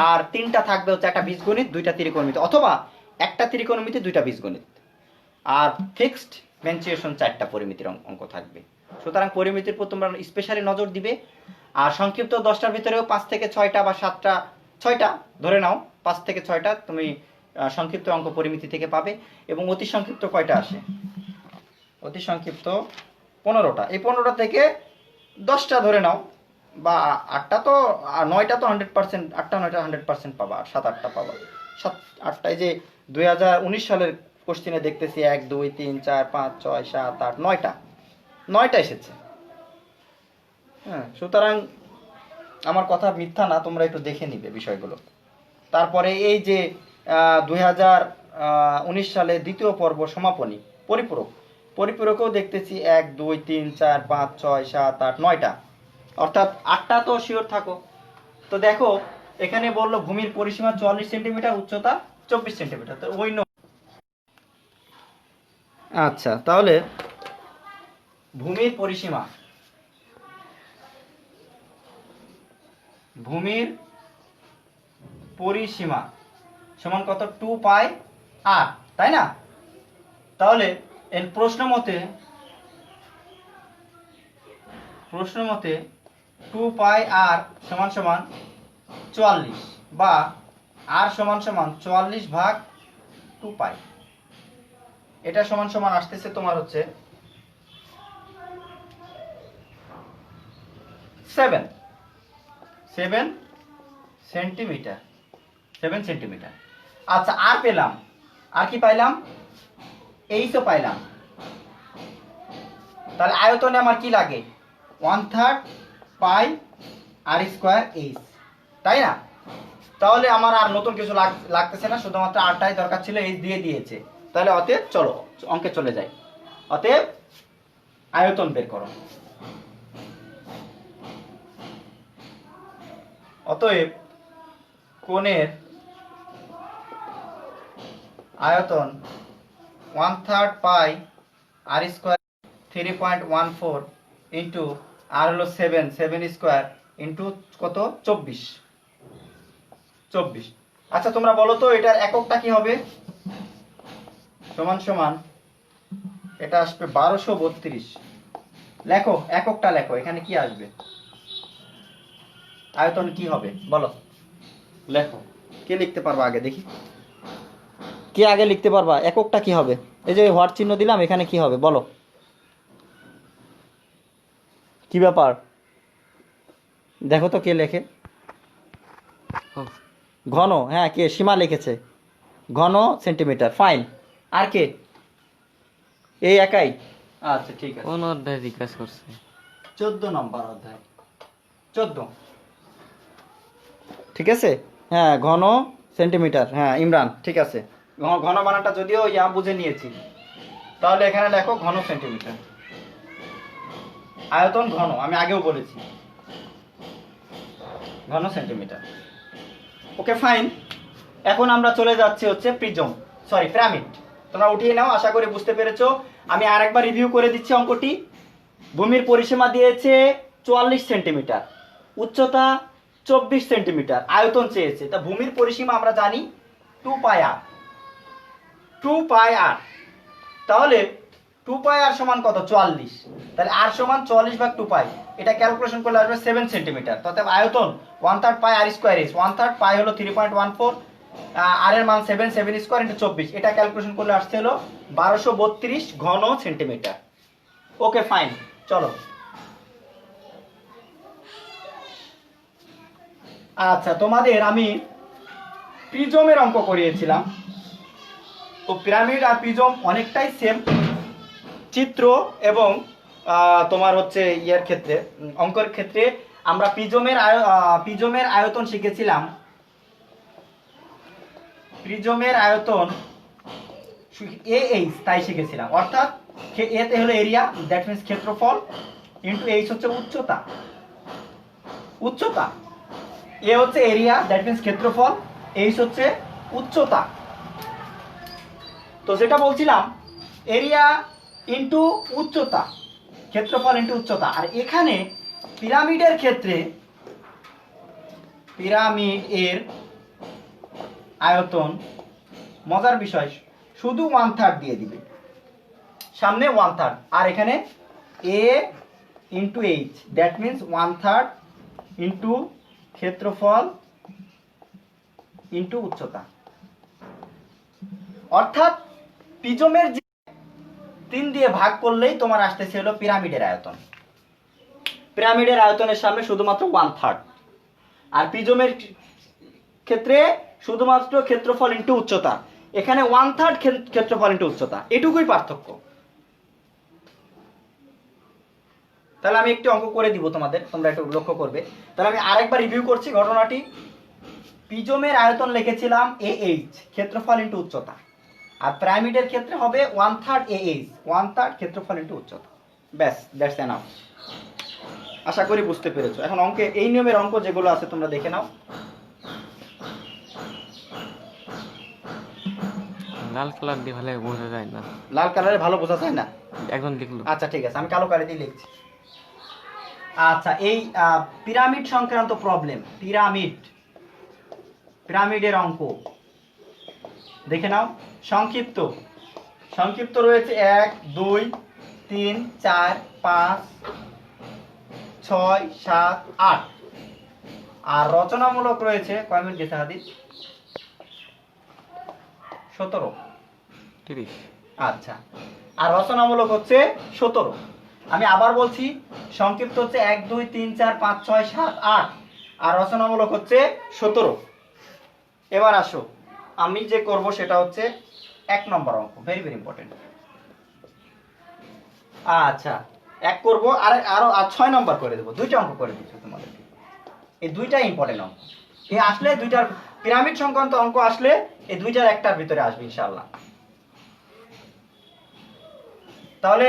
আর 3টা থাকবে হচ্ছে একটা বীজগণিত, 2টা ত্রিকোণমিতি, অথবা একটা ত্রিকোণমিতি 2টা বীজগণিত। আর ফিক্সড ম্যানচুয়েশন 4টা পরিমিতির অঙ্ক থাকবে। সুতরাং পরিমিতির উপর তোমরা স্পেশালি নজর দিবে। আর সংক্ষিপ্ত 10টার ভিতরেও 5 থেকে 6টা বা 7টা, 6টা ধরে নাও, 5 থেকে 6টা তুমি সংক্ষিপ্ত অঙ্ক পরিমিতি থেকে পাবে। এবং অতি সংক্ষিপ্ত কয়টা আসে? অতি সংক্ষিপ্ত 15টা। এই 15টা থেকে 10টা ধরে নাও বা আটটা তো, 9টা তো 100%, 8টা 9টা 100% পাবা, আর 7 8টা পাবা। 7 8টায় যে 2019 সালের কোশ্চিনে দেখতেছি 1 2 3 4 5 6 7 8 9টা এসেছে। হ্যাঁ, সুতরাং আমার কথা মিথ্যা না, তোমরা একটু দেখে নিবে বিষয়গুলো। তারপরে এই যে 2019 সালে দ্বিতীয় পর্ব সমাপনী পরিপূরকেও দেখতেছি 1 2 3 4 5 6 7 8 9টা, অর্থাৎ 8টা তো শিওর থাকো। তো দেখো এখানে বললো ভূমির পরিসীমা 44 সেন্টিমিটার, উচ্চতা 24 সেন্টিমিটার, তো ওই আচ্ছা, তাহলে ভূমির পরিসীমা সমান কত? 2 পাই আর, তাই না? তাহলে এর প্রশ্ন মতে 2 পাই আর সমান সমান 44, বা আর সমান সমান 44 ভাগ 2 পাই। এটা সমান সমান আসতেছে তোমার হচ্ছে 7 সেন্টিমিটার। আচ্ছা, আর পেলাম, আর কি পাইলাম? এইচও পাইলাম। তাহলে আয়তনে আমার কি লাগে? 1/3 পাই আর স্কোয়ার এইচ, তাই না? তাহলে আমার আর নতুন কিছু লাগতেছে না, শুধুমাত্র আরটাই দরকার ছিল, এইচ দিয়ে দিয়েছে। তাহলে অতএব চলো অঙ্কে চলে যাই। অতএব আয়তন বের করো। অতএব কোণের আয়তন 1/3 পাই আর স্কোয়ার 3.14 ইন্টু আর হলো 7 স্কোয়ার ইন্টু কত? 24। আচ্ছা, তোমরা বলো তো এটার এককটা কি হবে? সমান সমান এটা আসবে 1232। লেখো, এককটা লেখো, এখানে কি আসবে? আয়তন কি হবে বলো, লেখো। কে লিখতে পারবা আগে দেখি, কে আগে লিখতে পারবা? এককটা কি হবে? এই যে হোয়াট চিহ্ন দিলাম, এখানে কি হবে বলো? কি ব্যাপার দেখো তো কে লেখে। ঘন, হ্যাঁ, কে? সীমা লিখেছে ঘন সেন্টিমিটার, ফাইন। আর কে? এই একাই? আচ্ছা, ঠিক আছে। কোন অধ্যায় জিজ্ঞাসা করছে? 14 নম্বর অধ্যায়, 14। ঠিক আছে, হ্যাঁ, ঘন সেন্টিমিটার, হ্যাঁ ইমরান, ঠিক আছে। ঘন বানানটা যদিও ইয়া বুঝে নিয়েছি। তাহলে এখানে লেখো ঘন সেন্টিমিটার। আয়তন ঘন, আমি আগেও বলেছি, ঘন সেন্টিমিটার। ওকে, ফাইন। এখন আমরা চলে যাচ্ছি হচ্ছে পিরামিড। তোমরা উঠিয়ে নাও, আশা করি বুঝতে পেরেছো। আমি আরেকবার রিভিউ করে দিচ্ছি অঙ্কটি। ভূমির পরিসীমা দিয়েছে 44 সেন্টিমিটার, উচ্চতা 24 সেন্টিমিটার, আয়তন চেয়েছে। তা ভূমির পরিসীমা আমরা জানি 2 পাই আর। তাহলে 2 পাই আর সমান কত? 44। তাহলে আর সমান 44 ভাগ 2 পাই, এটা ক্যালকুলেশন করলে আসবে 7 সেন্টিমিটার। অর্থাৎ আয়তন 1/3 পাই আর স্কোয়ার এইচ। 1/3 পাই হলো 3.14, আর এর মান 7 স্কোয়ার ইন্টু 24, এটা ক্যালকুলেশন করলে আসছে হলো 1232 ঘন সেন্টিমিটার। ওকে, ফাইন। চলো, আচ্ছা, তোমাদের আমি প্রিজমের অঙ্ক করিয়েছিলাম। তো পিরামিড আর প্রিজম অনেকটাই সেম চিত্র, এবং তোমার হচ্ছে ইয়ের ক্ষেত্রে, অঙ্কের ক্ষেত্রে আমরা প্রিজমের আয়তন শিখেছিলাম। প্রিজমের আয়তন এইচ তাই শিখেছিলাম, অর্থাৎ এতে হলো এরিয়া, দ্যাট মিন্স ক্ষেত্রফল, ইন্টু এইচ হচ্ছে উচ্চতা। এ হচ্ছে এরিয়া, দ্যাট মিন্স ক্ষেত্রফল, এইচ হচ্ছে উচ্চতা। তো যেটা বলছিলাম, এরিয়া ইন্টু উচ্চতা, ক্ষেত্রফল ইন্টু উচ্চতা। আর এখানে পিরামিডের ক্ষেত্রে পিরামিড এর আয়তন মজার বিষয়, শুধু 1/3 দিয়ে দিবে, সামনে 1/3, আর এখানে a into h, that means 1/3 into ক্ষেত্রফল ইন্টু উচ্চতা। অর্থাৎ প্রিজমের যে 3 দিয়ে ভাগ করলেই তোমার আসতেছে হলো পিরামিডের আয়তন। পিরামিডের আয়তনের সামনে শুধুমাত্র 1/3, আর প্রিজমের ক্ষেত্রে শুধুমাত্র ক্ষেত্রফল ইনটু উচ্চতা। এখানে 1/3 ক্ষেত্রফল ইনটু উচ্চতা, এটুকুই পার্থক্য। তাহলে আমি একটি অঙ্ক করে দিব তোমাদের, তোমরা একটু লক্ষ্য করবে। তাহলে আমি আরেকবার রিভিউ করছি ঘটনাটি। প্রিজমের আয়তন লিখেছিলাম AH, ক্ষেত্রফল ইনটু উচ্চতা, আর পিরামিডের ক্ষেত্রে হবে 1/3 AH, 1/3 ক্ষেত্রফল ইনটু উচ্চতা। ব্যাস, দ্যাটস এনাফ। আশা করি বুঝতে পেরেছো। এখন অঙ্কে এই নিয়মের অঙ্ক যেগুলো আছে তোমরা দেখে নাও। লাল কালার দিয়ে ভালো বোঝা যায় না। লাল কালারে ভালো বোঝা যায় না? একজন লিখলো। আচ্ছা ঠিক আছে, আমি কালো কালি দিয়ে লিখছি। আচ্ছা, এই পিরামিড সংক্রান্ত প্রবলেম, পিরামিডের অঙ্ক দেখে নাও। সংক্ষিপ্ত রয়েছে 1 2 3 4 5 6 7 8, আর রচনামূলক রয়েছে কয় মিনিট গেছে হাদিস? 17। 30। আচ্ছা, আর রচনামূলক হচ্ছে 17। আমি আবার বলছি, সংক্ষিপ্ত হচ্ছে 1 2 3 4 5 6 7 8, আর রচনামূলক হচ্ছে 17। এবার আসো, আমি যে করব সেটা হচ্ছে 1 নম্বর অঙ্ক, ভেরি ভেরি ইম্পর্টেন্ট। আচ্ছা, 1 করব, আরো 6 নম্বর করে দেবো, দুইটা অঙ্ক করে দিচ্ছি তোমাদেরকে। এই দুইটা ইম্পর্টেন্ট অঙ্ক। এই আসলে দুইটার পিরামিড সংক্রান্ত অঙ্ক আসলে এই দুইটার একটার ভিতরে আসবে ইনশাআল্লাহ। তাহলে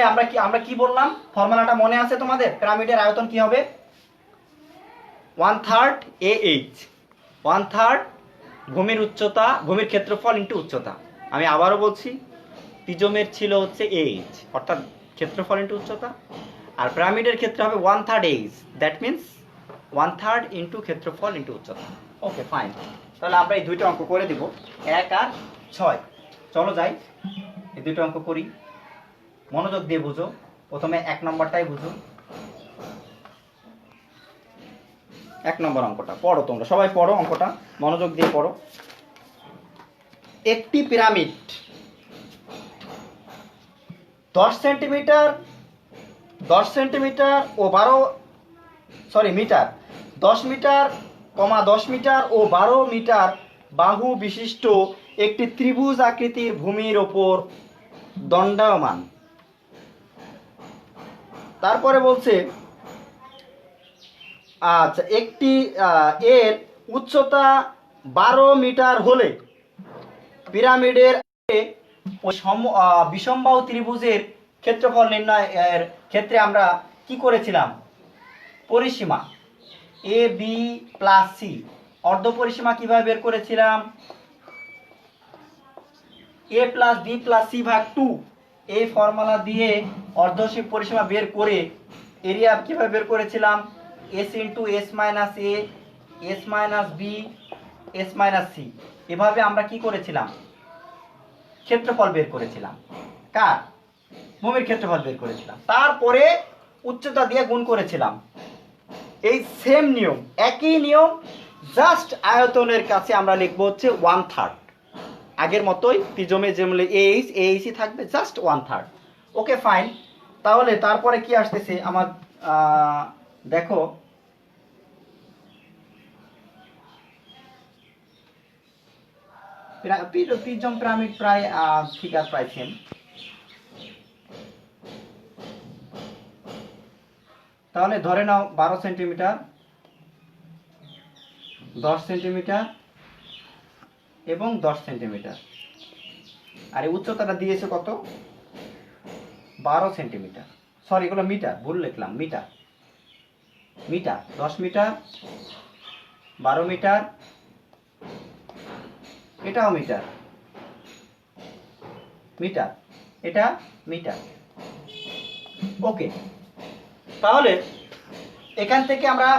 আমরা কি বললাম? ফর্মুলাটা মনে আছে তোমাদের? পিরামিডের আয়তন কি হবে? 1/3 AH, 1/3 ভূমির উচ্চতা, ভূমির ক্ষেত্রফল ইনটু উচ্চতা। আমি আবারও বলছি, প্রিজমের ছিল হচ্ছে AH, অর্থাৎ ক্ষেত্রফল ইনটু উচ্চতা, আর পিরামিডের ক্ষেত্রে হবে 1/3 AH, দ্যাট মিন্স 1/3 ইনটু ক্ষেত্রফল ইনটু উচ্চতা। Okay fine. তাহলে আমরা এই দুইটা অঙ্ক করে দিব, 1 আর 6। চলো যাই, এই দুটো অঙ্ক করি। মনোযোগ দিয়ে বুঝো, প্রথমে 1 নম্বরটাই বুঝো। 1 নম্বর অঙ্কটা পড়ো, তোমরা সবাই পড়ো, অঙ্কটা মনোযোগ দিয়ে পড়ো। একটি পিরামিড 10 সেন্টিমিটার ও 10 মিটার, 10 মিটার ও 12 মিটার বাহু বিশিষ্ট একটি ত্রিভুজ আকৃতির ভূমির ওপর দণ্ডায়মান। তারপরে বলছে, আচ্ছা, একটি এর উচ্চতা 12 মিটার হলে পিরামিডের বিষমবাহু ত্রিভুজের ক্ষেত্রফল নির্ণয়ের ক্ষেত্রে আমরা কি করেছিলাম? পরিসীমা AB প্লাস C, অর্ধ পরিসীমা কিভাবে বের করেছিলাম? A plus B plus C ভাগ 2, এই ফর্মুলা দিয়ে অর্ধ পরিসীমা বের করে এরিয়া কিভাবে বের করেছিলাম? S into S minus A, S minus B, S minus C। এভাবে আমরা কি করেছিলাম? ক্ষেত্রফল বের করেছিলাম। কার? ভূমির ক্ষেত্রফল বের করেছিলাম। তারপরে উচ্চতা দিয়ে গুণ করেছিলাম। এই সেম নিয়ম, একই নিয়ম, জাস্ট আয়তনের কাছে আমরা লিখবো হচ্ছে 1/3। আগের মতোই প্রিজমে যেমন AH থাকবে, জাস্ট 1/3। Okay fine. তাহলে তারপরে কি আসতেছে আমার? দেখো, প্রিজম পিরামিড প্রায় ফিগার প্রায় সেম। তাহলে ধরে নাও 12 সেন্টিমিটার, 10 সেন্টিমিটার এবং 10 সেন্টিমিটার, আর এই উচ্চতাটা দিয়েছে কত? 12 সেন্টিমিটার। সরি, এগুলো মিটার, ভুল লিখলাম, মিটার। 10 মিটার, 12 মিটার, এটাও মিটার, এটা মিটার। ওকে, তাহলে এখান থেকে আমরা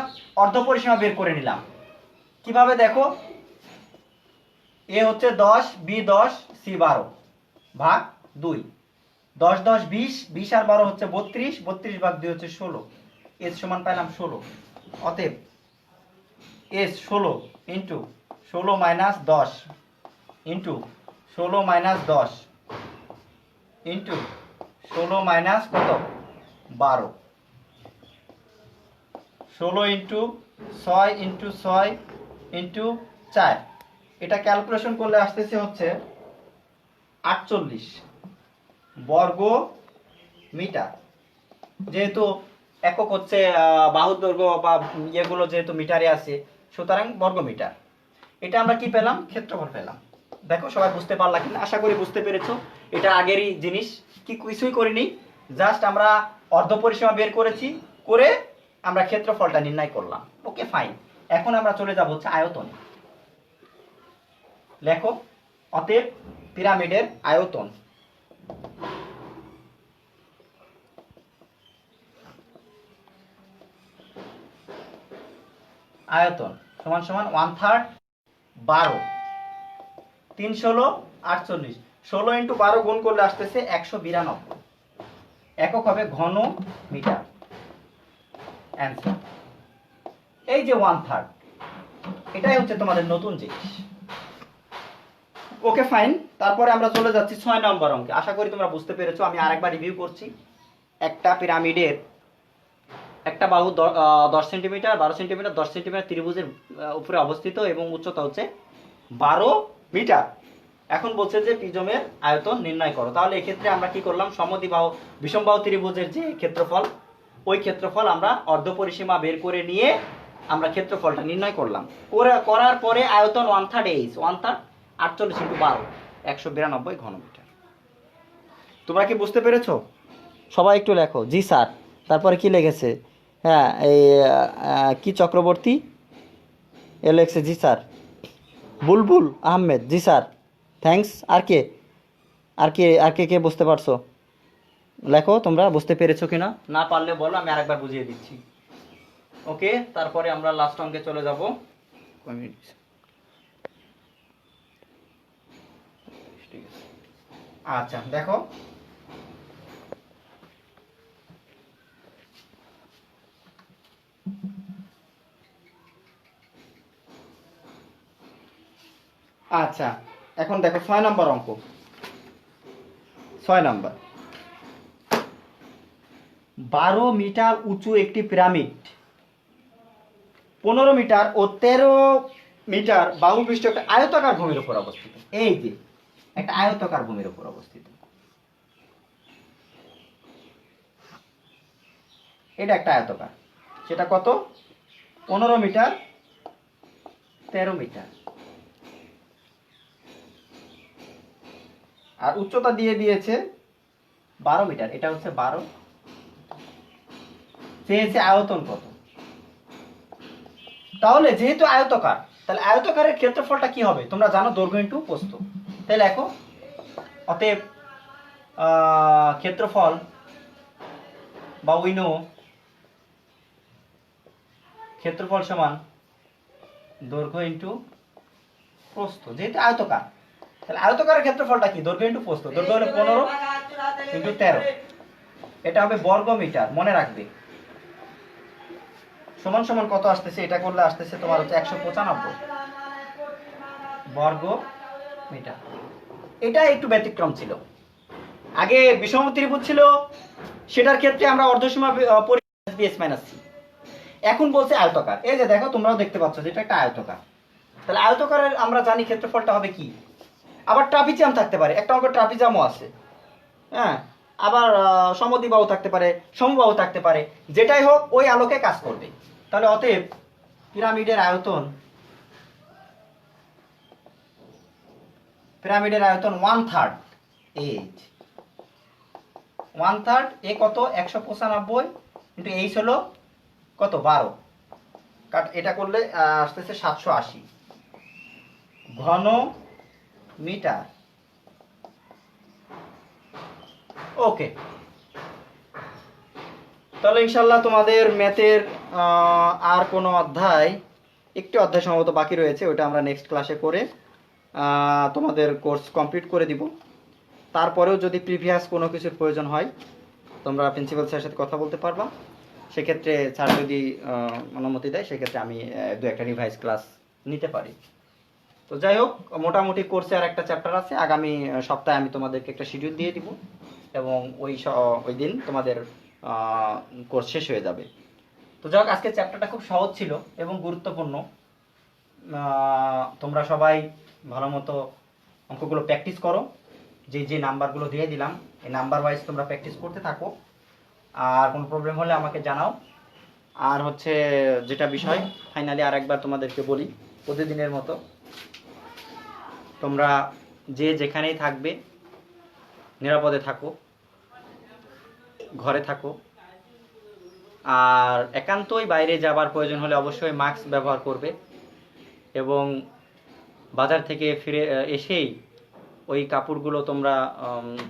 অর্ধ পরিসীমা বের করে নিলাম। কিভাবে দেখো? A হচ্ছে 10, B 10, C 12 ভাগ 2। 10 10 20, 20 আর 12 হচ্ছে 32, 32 ভাগ 2 হচ্ছে 16। S সমান পাইলাম 16। অতএব S 16 into 16 minus 10 into 16 minus 10 into 16 minus কত? 12। 16 ইন্টু 6 ইন্টু 6 ইন্টু 4, এটা ক্যালকুলেশন করলে আসতেছে হচ্ছে 48 বর্গ মিটার। যেহেতু একক হচ্ছে বাহুর দৈর্ঘ্য বা ইয়েগুলো যেহেতু মিটারে আছে, সুতরাং বর্গ মিটার। এটা আমরা কি পেলাম? ক্ষেত্রফল পেলাম। দেখো সবাই বুঝতে পারলা কিনা, আশা করি বুঝতে পেরেছো। এটা আগেরই জিনিস, কি কিছুই করিনি, জাস্ট আমরা অর্ধ পরিসীমা বের করেছি, করে আমরা ক্ষেত্রফলটা নির্ণয় করলাম। Okay fine. এখন আমরা চলে যাব হচ্ছে আয়তন। লেখো, অতএব পিরামিডের আয়তন আয়তন সমান সমান 1/3 12 3 16 48, 16 ইন্টু 12 গুণ করলে আসতেছে 192, একক হবে ঘন মিটার। অ্যান্সার এই যে 1/3, এটাই হচ্ছে তোমাদের নতুন জিনিস। Okay fine. তারপরে আমরা চলে যাচ্ছি 6 নম্বর অঙ্কে। আশা করি তোমরা বুঝতে পেরেছো। আমি আরেকবার রিভিউ করছি। একটা পিরামিডের একটা বাহু 10 সেন্টিমিটার 12 সেন্টিমিটার 10 সেন্টিমিটার ত্রিভুজের উপরে অবস্থিত এবং উচ্চতা হচ্ছে 12 মিটার। এখন বলছে যে প্রিজমের আয়তন নির্ণয় করো। তাহলে এক্ষেত্রে আমরা কি করলাম? সমদ্বিবাহু বিষমবাহু ত্রিভুজের যে ক্ষেত্রফল, ওই ক্ষেত্রফল আমরা অর্ধ পরিসীমা বের করে নিয়ে আমরা ক্ষেত্রফলটা নির্ণয় করলাম। করার পরে আয়তন 1/3 এইচ, 1/3 48 ইন্টু 12 192 ঘন মিটার। তোমরা কি বুঝতে পেরেছো? সবাই একটু লেখো জি স্যার। তারপরে কি লেগেছে? হ্যাঁ, এই কি চক্রবর্তী লেখছে জি স্যার। বুলবুল আহমেদ জি স্যার, থ্যাঙ্কস। আর কে আর কে আর কে কে বুঝতে পারছো? লেখো তোমরা বুঝতে পেরেছো কিনা, না পারলে বলো, আমি আরেকবার বুঝিয়ে দিচ্ছি। ওকে, তারপরে আমরা লাস্ট অঙ্কে চলে যাব। আচ্ছা দেখো, আচ্ছা এখন দেখো 6 নম্বর অঙ্ক। 6 নম্বর, 12 মিটার উঁচু একটি পিরামিড 15 মিটার ও 13 মিটার বাহু বিশিষ্ট একটা আয়তাকার ভূমির উপর অবস্থিত। এই যে একটা আয়তাকার ভূমির উপর অবস্থিত, এটা একটা আয়তাকার। সেটা কত? 15 মিটার 13 মিটার, আর উচ্চতা দিয়ে দিয়েছে 12 মিটার। এটা হচ্ছে 12, চেয়েছে আয়তন কত। তাহলে যেহেতু আয়তাকার, তাহলে আয়তাকারের ক্ষেত্রফলটা কি হবে? তোমরা জানো, দৈর্ঘ্য ইন্টু প্রস্থ। তাই লেখো, অতএব ক্ষেত্রফল বা উইনো ক্ষেত্রফল সমান দৈর্ঘ্য ইন্টু প্রস্থ। যেহেতু আয়তাকার, তাহলে আয়তাকারের ক্ষেত্রফলটা কি? দৈর্ঘ্য ইন্টু প্রস্থ। দৈর্ঘ্য হলো 15 ইন্টু 13, এটা হবে বর্গ মিটার। মনে রাখবে, সমান সমান কত আসতেছে? এটা করলে আসতেছে তোমার হচ্ছে 195 বর্গ মিটার। এটা একটু ব্যতিক্রম ছিল। আগে বিষম ত্রিভুজ ছিল, সেটার ক্ষেত্রে আমরা অর্ধসীমা বিএস মাইনাস সি। এখন বলছে আয়তাকার। এই যে দেখো, তোমরাও দেখতে পাচ্ছ যে এটা একটা আয়তাকার। তাহলে আয়তাকারের আমরা জানি ক্ষেত্রফলটা হবে কি। আবার ট্রাপিজিয়াম থাকতে পারে, একটা অঙ্ক ট্রাপিজিয়ামও আছে। হ্যাঁ, আবার সমদ্বিবাহু থাকতে পারে, সমবাহু থাকতে পারে। যেটাই হোক, ওই আলোকে কাজ করবে। তাহলে অতএব পিরামিডের আয়তন 1/3 এইচ। 1/3 এ কত? 195 ইন্টু এইচ হলো কত? 12। এটা করলে আসতেছে 780 ঘন মিটার। ওকে, তাহলে ইনশাল্লাহ তোমাদের ম্যাথের আর কোনো অধ্যায়, একটি অধ্যায় সম্ভবত বাকি রয়েছে, ওটা আমরা নেক্সট ক্লাসে করে তোমাদের কোর্স কমপ্লিট করে দিব। তারপরেও যদি প্রিভিয়াস কোনো কিছুর প্রয়োজন হয়, তোমরা প্রিন্সিপাল স্যারের সাথে কথা বলতে পারবা। সেক্ষেত্রে স্যার যদি অনুমতি দেয়, সেক্ষেত্রে আমি দু একটা রিভাইজ ক্লাস নিতে পারি। তো যাই হোক, মোটামুটি কোর্সে আর একটা চ্যাপ্টার আছে। আগামী সপ্তাহে আমি তোমাদেরকে একটা শিডিউল দিয়ে দিব এবং ওই দিন তোমাদের কোর্স শেষ হয়ে যাবে। তো যাই হোক, আজকের চ্যাপ্টারটা খুব সহজ ছিল এবং গুরুত্বপূর্ণ। তোমরা সবাই ভালো মতো অঙ্কগুলো প্র্যাকটিস করো। যে যে নাম্বারগুলো দিয়ে দিলাম এই নাম্বার ওয়াইজ তোমরা প্র্যাকটিস করতে থাকো। আর কোনো প্রবলেম হলে আমাকে জানাও। আর হচ্ছে যেটা বিষয়, ফাইনালি আর একবার তোমাদেরকে বলি, প্রতিদিনের মতো তোমরা যে যেখানেই থাকবে নিরাপদে থাকো, ঘরে থাকো। আর একান্তই বাইরে যাবার প্রয়োজন হলে অবশ্যই মাস্ক ব্যবহার করবে এবং বাজার থেকে ফিরে এসেই ওই কাপড়গুলো তোমরা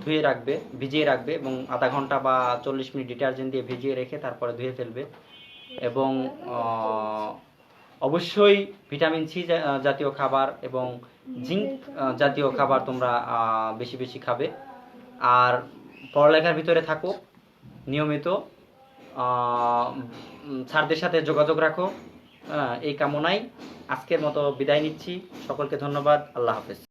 ধুয়ে রাখবে, ভিজিয়ে রাখবে এবং আধা ঘন্টা বা 40 মিনিট ডিটারজেন্ট দিয়ে ভিজিয়ে রেখে তারপরে ধুয়ে ফেলবে। এবং অবশ্যই ভিটামিন সি জাতীয় খাবার এবং জিঙ্ক জাতীয় খাবার তোমরা বেশি বেশি খাবে। আর পড়ালেখার ভিতরে থাকো, নিয়মিত স্যারদের সাথে যোগাযোগ রাখো। এই কামনায় আজকের মতো বিদায় নিচ্ছি। সকলকে ধন্যবাদ। আল্লাহ হাফেজ।